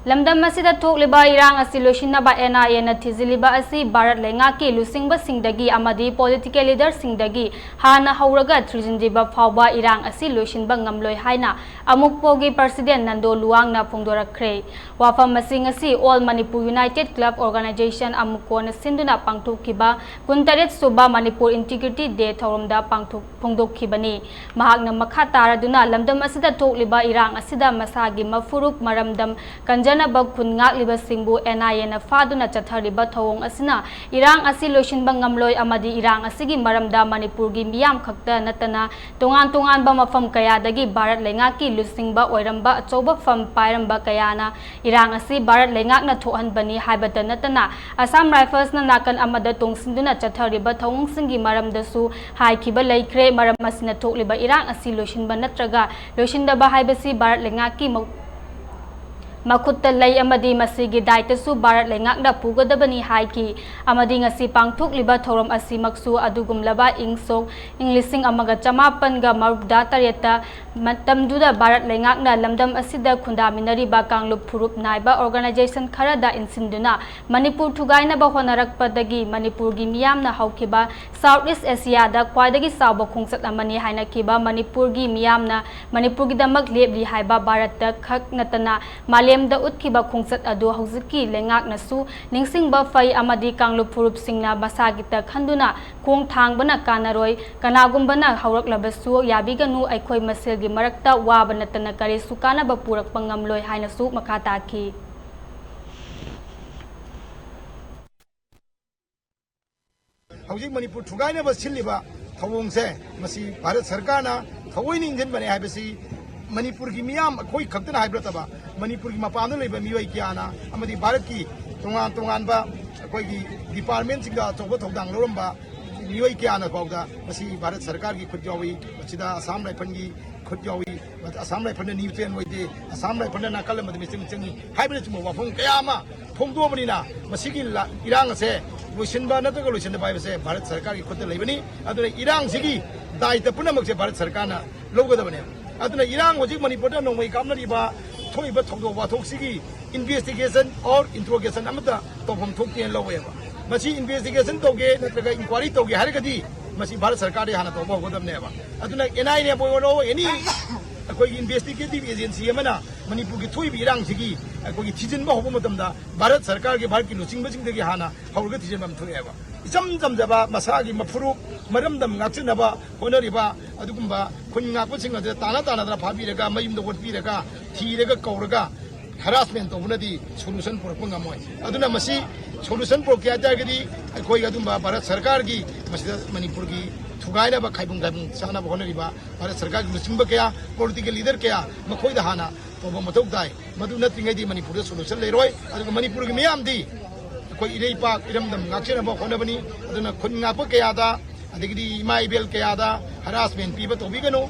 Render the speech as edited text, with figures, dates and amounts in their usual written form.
lamdam asida thokliba irang asi loishinaba NIA na thiziliba asi Bharat lengaki lusingba singdagi amadi political leader singdagi hana hauraga thrijinjiba phawba irang asi loishinba ngamloi haina amukpogi president Nando Luwangna phongdorakre wafam masing asi All Manipur United Club Organization amukona sinduna pangthokkiba kuntaret suba Manipur Integrity Day thoromda phongdokkibani mahakna makha taraduna lamdam asida thokliba irang asida masagi mafurup maramdam kanjanaba khungak liba singbu NIA na faduna chathariba thawong asina irang asi loishinba ngamloi amadi irang asigi maramda Manipur gi miyam khakta natana tongan ba mafam kayadagi Bharat lengaki lusingba oiramba achoba fam pairamba kayana irang asi Bharat lengakna thohanbani haibata natana Assam Rifles na nakan amada tongsinduna chathariba thawong singi maramdasu haikhiba laikre maram asina thokliba irang asi loishinba natraga loishindaba haibasi Bharat lengaki makutta lay amadi masigi daitasu Bharat lengakna pugadabani haiki amadi ngasi pangthokliba thorom asi maksu adugumlaba ingsok inglising amaga chamapan ga marubda tareta matamduda Bharat lengakna lamdam asida khundaminari ba kanglup phurup naiba organization kharada insinduna Manipur thugaina ba honarakpadagi Manipur gi miyamna haukiba Southeast Asia da khwaidagi sawba khungsat amani haina kiba Manipur gi miyamna Manipur gi damak lebli haiba Bharat ta khak natana lemda utkiba khungsat adu hauziki lengak nasu ningsingba fai amadi kanglup phurup singna basagita khanduna khong thangbana kanaroi kanagumbana hauraklabasu yabiganu aikhoi maselgi marakta wabana tana kare sukana ba purak pangamloi hainasu makata ki hauji Manipur thugaina ba silliba thawongse masi Bharat sarkarna thawoini injin bane habasi Manipur ki miyam koi khaktan haibrata Manipur ki mapana leba miwai kyana amadi Bharat ki tongan ba koi ki department singa choba thodang loramba miwai kyana bawda masi Bharat sarkar ki khutjawi machida Assam Rifle ki khutjawi Assam Rifle ni train waide Assam Rifle na kala madi mising chingi haibra chuma wafong kayama phongdo manina masigi irang ase loisinba nataga loisinba baibase Bharat sarkar ki khutta leibani aduna irang sigi daita punamak se Bharat sarkarna logadabane aduna irang hojik Manipur da nongmai kamnariba thoiba thongdo wathoksigi investigation or interrogation amata tofam thokte laweba masi investigation toge natraga inquiry toge harigadi masi Bharat sarkar de hana toba hodamneba aduna NIA ne boyoro any akoi investigative agency amana Manipur ki thoibi irang sigi akoi thijinba hobo matamda Bharat sarkar ge Bharat ki luchingba jingdagi hana hawrga thijinba mthogeba isam jamjaba masagi mafuru maramdam ngaksinaba honoriba adugumba khunngakpa singa de tana da phabiraga mayumda wotpiraga thiraga kauraga harassment tobunadi solution purakpa ngamoi aduna masi solution prokya jagadi akoi adumba Bharat sarkar gi masida Manipur gi thugaina ba khaibung sana ba honoriba Bharat sarkar gi luchingba kya political leader kya makhoi da hana toba matok dai madu natringai di Manipur da solution leiroi aduga Manipur gi miyam di koi irei pa iramdam ngakchena ba honabani aduna khunngapa kya da adigi mai bel kya da harassment piba tobigano